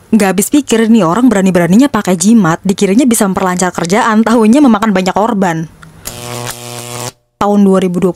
Nggak habis pikir nih orang berani-beraninya pakai jimat, dikiranya bisa memperlancar kerjaan, tahunya memakan banyak korban. Tahun 2024,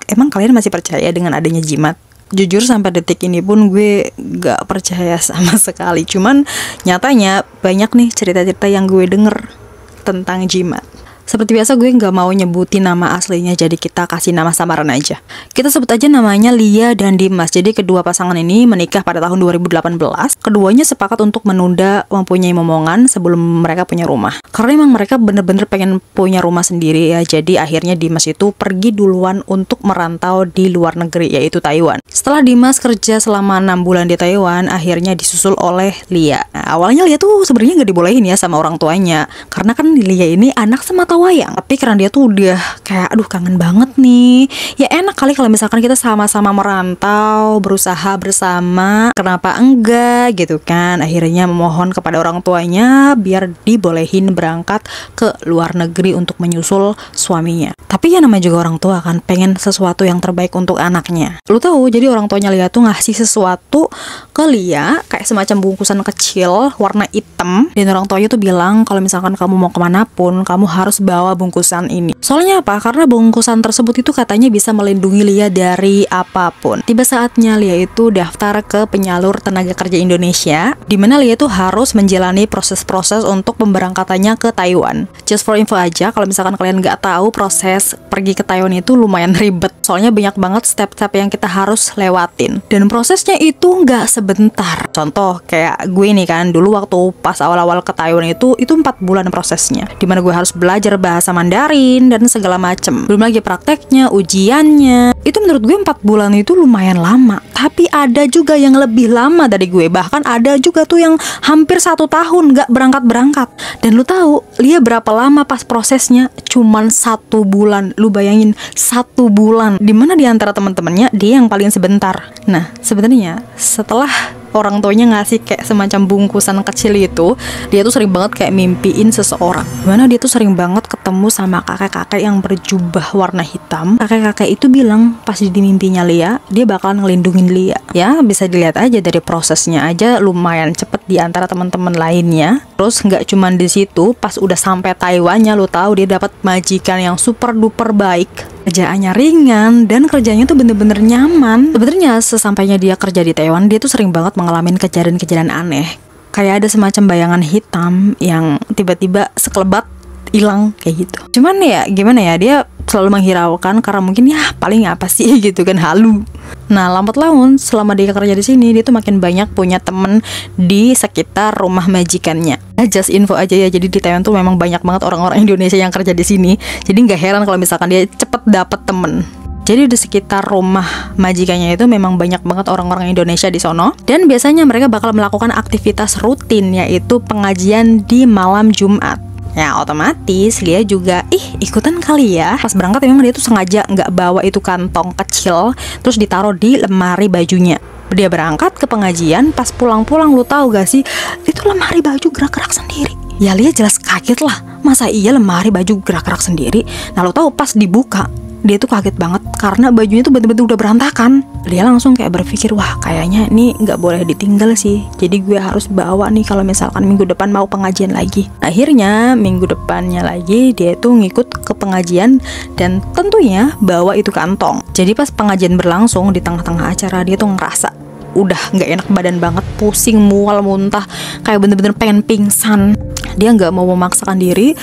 emang kalian masih percaya dengan adanya jimat? Jujur sampai detik ini pun gue gak percaya sama sekali. Cuman nyatanya banyak nih cerita-cerita yang gue denger tentang jimat. Seperti biasa gue gak mau nyebutin nama aslinya, jadi kita kasih nama samaran aja. Kita sebut aja namanya Lia dan Dimas. Jadi kedua pasangan ini menikah pada tahun 2018. Keduanya sepakat untuk menunda mempunyai momongan sebelum mereka punya rumah. Karena emang mereka bener-bener pengen punya rumah sendiri ya. Jadi akhirnya Dimas itu pergi duluan untuk merantau di luar negeri, yaitu Taiwan. Setelah Dimas kerja selama 6 bulan di Taiwan, akhirnya disusul oleh Lia. Nah, awalnya Lia tuh sebenarnya gak dibolehin ya sama orang tuanya. Karena kan Lia ini anak semata wayang, tapi karena dia tuh udah kayak aduh kangen banget nih, ya enak kali kalau misalkan kita sama-sama merantau, berusaha bersama, kenapa enggak gitu kan. Akhirnya memohon kepada orang tuanya biar dibolehin berangkat ke luar negeri untuk menyusul suaminya. Tapi ya namanya juga orang tua kan pengen sesuatu yang terbaik untuk anaknya. Lu tahu, jadi orang tuanya Lia tuh ngasih sesuatu ke Lia kayak semacam bungkusan kecil warna hitam, dan orang tuanya tuh bilang kalau misalkan kamu mau kemanapun kamu harus bawa bungkusan ini. Soalnya apa? Karena bungkusan tersebut itu katanya bisa melindungi Lia dari apapun. Tiba saatnya Lia itu daftar ke penyalur tenaga kerja Indonesia, dimana Lia itu harus menjalani proses-proses untuk pemberangkatannya ke Taiwan. Just for info aja, kalau misalkan kalian nggak tahu, proses pergi ke Taiwan itu lumayan ribet. Soalnya banyak banget step-step yang kita harus lewatin. Dan prosesnya itu nggak sebentar. Contoh kayak gue nih kan, dulu waktu pas awal-awal ke Taiwan itu 4 bulan prosesnya. Dimana gue harus belajar bahasa Mandarin dan segala macem. Belum lagi prakteknya, ujiannya. Itu menurut gue 4 bulan itu lumayan lama. Tapi ada juga yang lebih lama dari gue. Bahkan ada juga tuh yang hampir 1 tahun gak berangkat-berangkat. Dan lu tahu Lia berapa lama pas prosesnya? Cuman 1 bulan. Lu bayangin 1 bulan. Dimana diantara teman-temannya dia yang paling sebentar. Nah sebenarnya setelah orang tuanya ngasih kayak semacam bungkusan kecil itu, dia tuh sering banget kayak mimpiin seseorang. Dimana dia tuh sering banget ketemu sama kakek-kakek yang berjubah warna hitam. Kakek-kakek itu bilang pas di mimpinya Lia, dia bakalan ngelindungin Lia. Ya bisa dilihat aja dari prosesnya aja lumayan cepet di antara teman-teman lainnya. Terus nggak cuman di situ, pas udah sampai Taiwannya, lu tahu dia dapat majikan yang super duper baik. Kerjaannya ringan dan kerjanya tuh bener-bener nyaman. Sebenarnya sesampainya dia kerja di Taiwan, dia tuh sering banget mengalami kejadian-kejadian aneh. Kayak ada semacam bayangan hitam yang tiba-tiba sekelebat hilang kayak gitu. Cuman ya gimana ya, dia selalu menghiraukan karena mungkin ya paling apa sih gitu kan, halu. Nah lambat laun selama dia kerja di sini, dia tuh makin banyak punya temen di sekitar rumah majikannya. Just info aja ya, jadi di Taiwan tuh memang banyak banget orang-orang Indonesia yang kerja di sini. Jadi nggak heran kalau misalkan dia cepet dapet temen. Jadi di sekitar rumah majikannya itu memang banyak banget orang-orang Indonesia di sono. Dan biasanya mereka bakal melakukan aktivitas rutin, yaitu pengajian di malam Jumat. Ya otomatis Lia juga ikutan kali ya. Pas berangkat memang dia tuh sengaja nggak bawa itu kantong kecil, terus ditaruh di lemari bajunya. Dia berangkat ke pengajian, pas pulang-pulang lu tahu gak sih, itu lemari baju gerak-gerak sendiri. Ya Lia jelas kaget lah, masa iya lemari baju gerak-gerak sendiri. Nah lu tahu pas dibuka, dia tuh kaget banget karena bajunya tuh bener-bener udah berantakan. Dia langsung kayak berpikir, wah kayaknya ini nggak boleh ditinggal sih, jadi gue harus bawa nih kalau misalkan minggu depan mau pengajian lagi. Akhirnya minggu depannya lagi dia tuh ngikut ke pengajian dan tentunya bawa itu kantong. Jadi pas pengajian berlangsung, di tengah-tengah acara dia tuh ngerasa udah nggak enak badan banget, pusing, mual, muntah, kayak bener-bener pengen pingsan. Dia nggak mau memaksakan diri,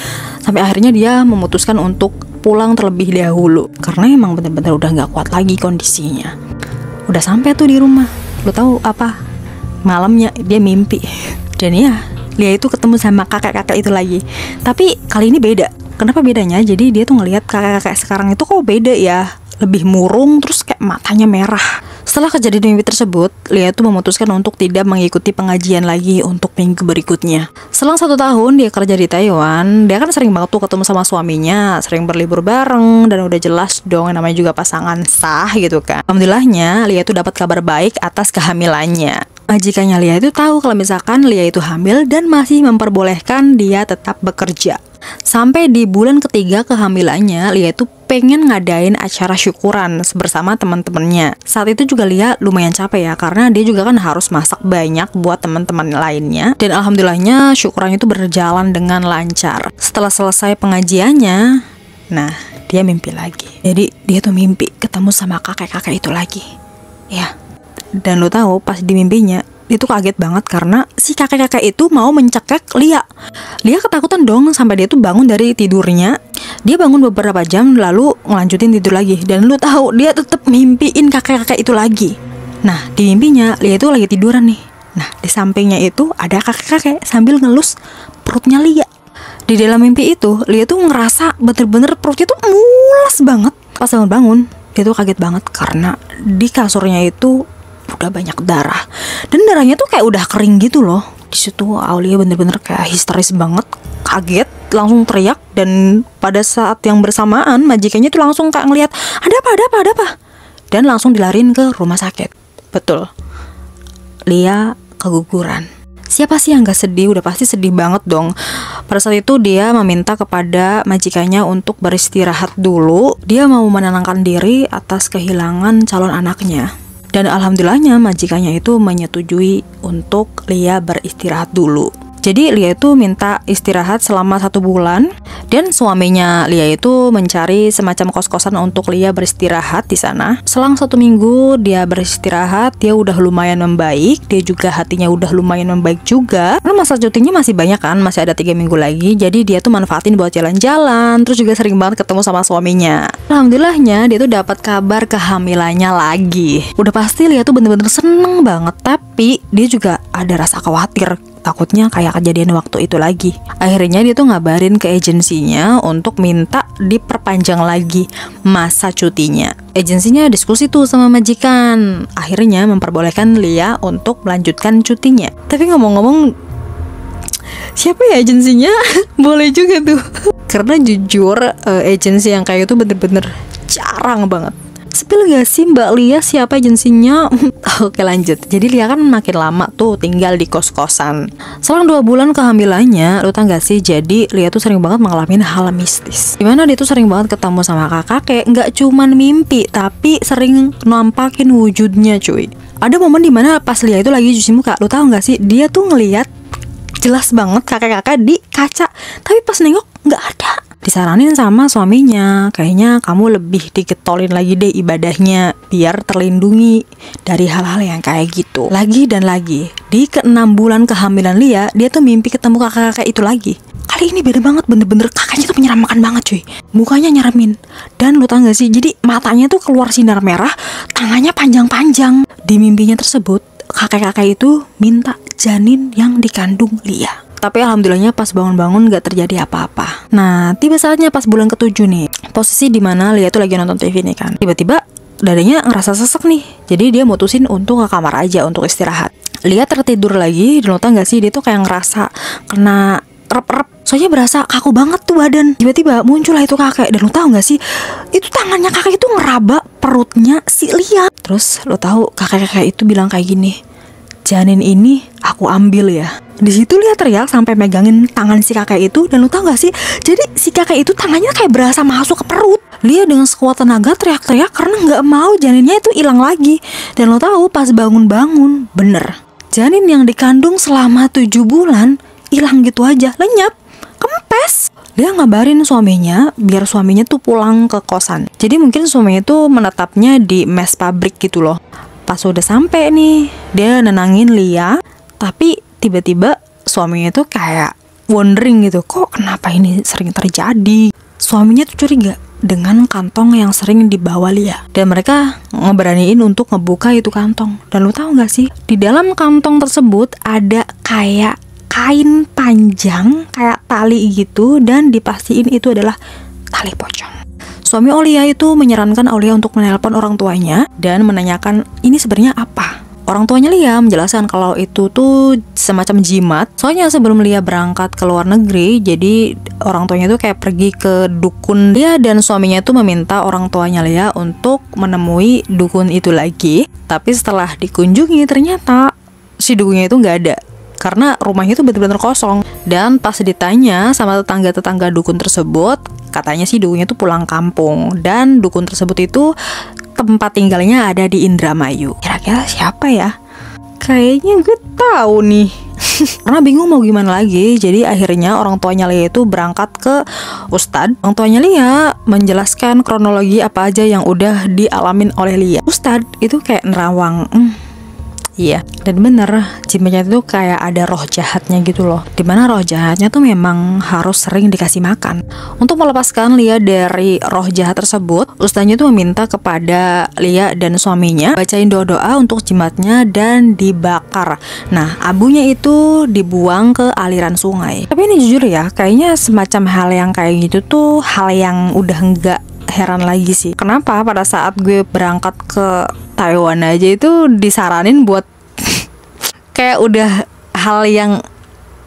sampai akhirnya dia memutuskan untuk pulang terlebih dahulu karena emang bener-bener udah nggak kuat lagi kondisinya. Udah sampai tuh di rumah, lo tahu apa? Malamnya dia mimpi dan ya Lia itu ketemu sama kakek-kakek itu lagi. Tapi kali ini beda. Kenapa bedanya? Jadi dia tuh ngelihat kakek-kakek sekarang itu kok beda ya, lebih murung, terus kayak matanya merah. Setelah kejadian mimpi tersebut, Lia tuh memutuskan untuk tidak mengikuti pengajian lagi untuk minggu berikutnya. Selang 1 tahun dia kerja di Taiwan, dia kan sering banget tuh ketemu sama suaminya, sering berlibur bareng, dan udah jelas dong namanya juga pasangan sah gitu kan. Alhamdulillahnya Lia tuh dapat kabar baik atas kehamilannya. Majikannya Lia itu tahu kalau misalkan Lia itu hamil dan masih memperbolehkan dia tetap bekerja. Sampai di bulan ketiga kehamilannya, Lia itu pengen ngadain acara syukuran bersama teman-temannya. Saat itu juga Lia lumayan capek ya, karena dia juga kan harus masak banyak buat teman-teman lainnya. Dan alhamdulillahnya syukuran itu berjalan dengan lancar. Setelah selesai pengajiannya, nah dia mimpi lagi. Jadi dia tuh mimpi ketemu sama kakek-kakek itu lagi. Ya, dan lo tahu pas di mimpinya dia tuh kaget banget karena si kakek-kakek itu mau mencekek Lia. Lia ketakutan dong sampai dia tuh bangun dari tidurnya. Dia bangun beberapa jam lalu ngelanjutin tidur lagi. Dan lu tahu dia tetap mimpiin kakek-kakek itu lagi. Nah di mimpinya Lia itu lagi tiduran nih. Nah di sampingnya itu ada kakek-kakek sambil ngelus perutnya Lia. Di dalam mimpi itu Lia tuh ngerasa bener-bener perutnya tuh mules banget. Pas bangun dia tuh kaget banget karena di kasurnya itu udah banyak darah. Dan darahnya tuh kayak udah kering gitu loh. Di situ Aulia bener-bener kayak histeris banget, kaget, langsung teriak. Dan pada saat yang bersamaan majikannya tuh langsung kayak ngeliat ada apa, dan langsung dilarin ke rumah sakit. Betul, Lia keguguran. Siapa sih yang gak sedih? Udah pasti sedih banget dong. Pada saat itu dia meminta kepada majikannya untuk beristirahat dulu. Dia mau menenangkan diri atas kehilangan calon anaknya. Dan alhamdulillahnya majikannya itu menyetujui untuk Lia beristirahat dulu. Jadi Lia itu minta istirahat selama 1 bulan. Dan suaminya Lia itu mencari semacam kos-kosan untuk Lia beristirahat di sana. Selang 1 minggu dia beristirahat, dia udah lumayan membaik. Dia juga hatinya udah lumayan membaik juga. Karena masa cutinya masih banyak kan, masih ada 3 minggu lagi. Jadi dia tuh manfaatin buat jalan-jalan. Terus juga sering banget ketemu sama suaminya. Alhamdulillahnya dia tuh dapat kabar kehamilannya lagi. Udah pasti Lia tuh bener-bener seneng banget. Tapi dia juga ada rasa khawatir, takutnya kayak kejadian waktu itu lagi. Akhirnya dia tuh ngabarin ke agensinya untuk minta diperpanjang lagi masa cutinya. Agensinya diskusi tuh sama majikan. Akhirnya memperbolehkan Lia untuk melanjutkan cutinya. Tapi ngomong-ngomong, siapa ya agensinya? Boleh juga tuh. Karena jujur agensi yang kayak itu bener-bener jarang banget. Spill gak sih Mbak Lia siapa agensinya? Oke lanjut. Jadi Lia kan makin lama tuh tinggal di kos-kosan. Selang 2 bulan kehamilannya, lu tau gak sih? Jadi Lia tuh sering banget mengalami hal mistis. Dimana dia tuh sering banget ketemu sama kakek. Gak cuman mimpi, tapi sering nampakin wujudnya cuy. Ada momen dimana pas Lia itu lagi cuci muka, lu tau gak sih? Dia tuh ngeliat jelas banget kakek-kakek di kaca. Tapi pas nengok gak ada. Disaranin sama suaminya, kayaknya kamu lebih digetolin lagi deh ibadahnya biar terlindungi dari hal-hal yang kayak gitu. Lagi dan lagi, di ke-6 bulan kehamilan Lia, dia tuh mimpi ketemu kakak-kakak itu lagi. Kali ini beda banget, bener-bener kakaknya tuh menyeramkan banget cuy. Mukanya nyeremin. Dan lu tau gak sih, jadi matanya tuh keluar sinar merah, tangannya panjang-panjang. Di mimpinya tersebut, kakek-kakek itu minta janin yang dikandung Lia. Tapi alhamdulillahnya pas bangun-bangun gak terjadi apa-apa. Nah, tiba saatnya pas bulan ke-7 nih. Posisi dimana Lia tuh lagi nonton TV nih kan. Tiba-tiba dadanya ngerasa sesek nih. Jadi dia mutusin untuk ke kamar aja untuk istirahat. Lia tertidur lagi. Dan lo tau gak sih, dia tuh kayak ngerasa kena rep-rep. Soalnya berasa kaku banget tuh badan. Tiba-tiba muncullah itu kakek. Dan lo tau gak sih, itu tangannya kakek itu ngeraba perutnya si Lia. Terus lo tahu kakek-kakek itu bilang kayak gini, janin ini aku ambil ya. Di situ Lia teriak sampai megangin tangan si kakek itu. Dan lu tau gak sih, jadi si kakek itu tangannya kayak berasa masuk ke perut. Lia dengan sekuat tenaga teriak-teriak karena gak mau janinnya itu hilang lagi. Dan lu tahu pas bangun-bangun, bener, janin yang dikandung selama 7 bulan hilang gitu aja, lenyap, kempes. Dia ngabarin suaminya biar suaminya tuh pulang ke kosan. Jadi mungkin suaminya tuh menetapnya di mes pabrik gitu loh. Pas udah sampai nih, dia nenangin Lia. Tapi tiba-tiba suaminya tuh kayak wondering gitu, kok kenapa ini sering terjadi. Suaminya tuh curiga dengan kantong yang sering dibawa Lia. Dan mereka ngeberaniin untuk ngebuka itu kantong. Dan lu tahu gak sih, di dalam kantong tersebut ada kayak kain panjang, kayak tali gitu. Dan dipastiin itu adalah tali pocong. Suami Aulia itu menyarankan Aulia untuk menelpon orang tuanya dan menanyakan ini sebenarnya apa. Orang tuanya Lia menjelaskan kalau itu tuh semacam jimat. Soalnya sebelum Lia berangkat ke luar negeri, jadi orang tuanya tuh kayak pergi ke dukun. Lia dan suaminya tuh meminta orang tuanya Lia untuk menemui dukun itu lagi. Tapi setelah dikunjungi ternyata si dukunnya itu nggak ada. karena rumahnya itu benar-benar kosong. Dan pas ditanya sama tetangga-tetangga dukun tersebut, katanya sih dukunnya tuh pulang kampung, dan dukun tersebut itu tempat tinggalnya ada di Indramayu. Kira-kira siapa ya? Kayaknya gue tahu nih. Karena bingung mau gimana lagi, jadi akhirnya orang tuanya Lia itu berangkat ke Ustadz. Orang tuanya Lia menjelaskan kronologi apa aja yang udah dialamin oleh Lia. Ustadz itu kayak nerawang. Iya, dan bener, jimatnya itu kayak ada roh jahatnya gitu loh. Dimana roh jahatnya tuh memang harus sering dikasih makan. Untuk melepaskan Lia dari roh jahat tersebut, ustaznya tuh meminta kepada Lia dan suaminya bacain doa-doa untuk jimatnya dan dibakar. Nah, abunya itu dibuang ke aliran sungai. Tapi ini jujur ya, kayaknya semacam hal yang kayak gitu tuh hal yang udah enggak heran lagi sih. Kenapa pada saat gue berangkat ke Taiwan aja itu disaranin buat kayak udah hal yang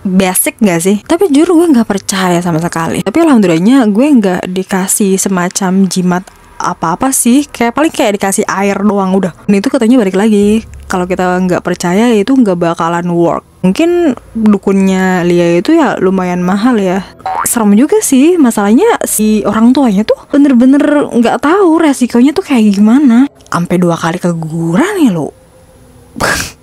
basic gak sih? Tapi jujur gue gak percaya sama sekali. Tapi alhamdulillahnya gue gak dikasih semacam jimat apa-apa sih. Kayak paling kayak dikasih air doang udah. Dan itu katanya balik lagi, kalau kita gak percaya itu gak bakalan work. Mungkin dukunnya Lia itu ya lumayan mahal ya. Serem juga sih, masalahnya si orang tuanya tuh bener-bener gak tahu resikonya tuh kayak gimana. Sampai 2 kali keguguran ya lo.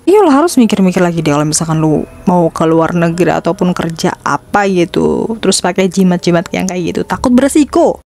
Iya, lo harus mikir-mikir lagi deh kalau misalkan lo mau ke luar negeri ataupun kerja apa gitu, terus pakai jimat-jimat yang kayak gitu, takut beresiko.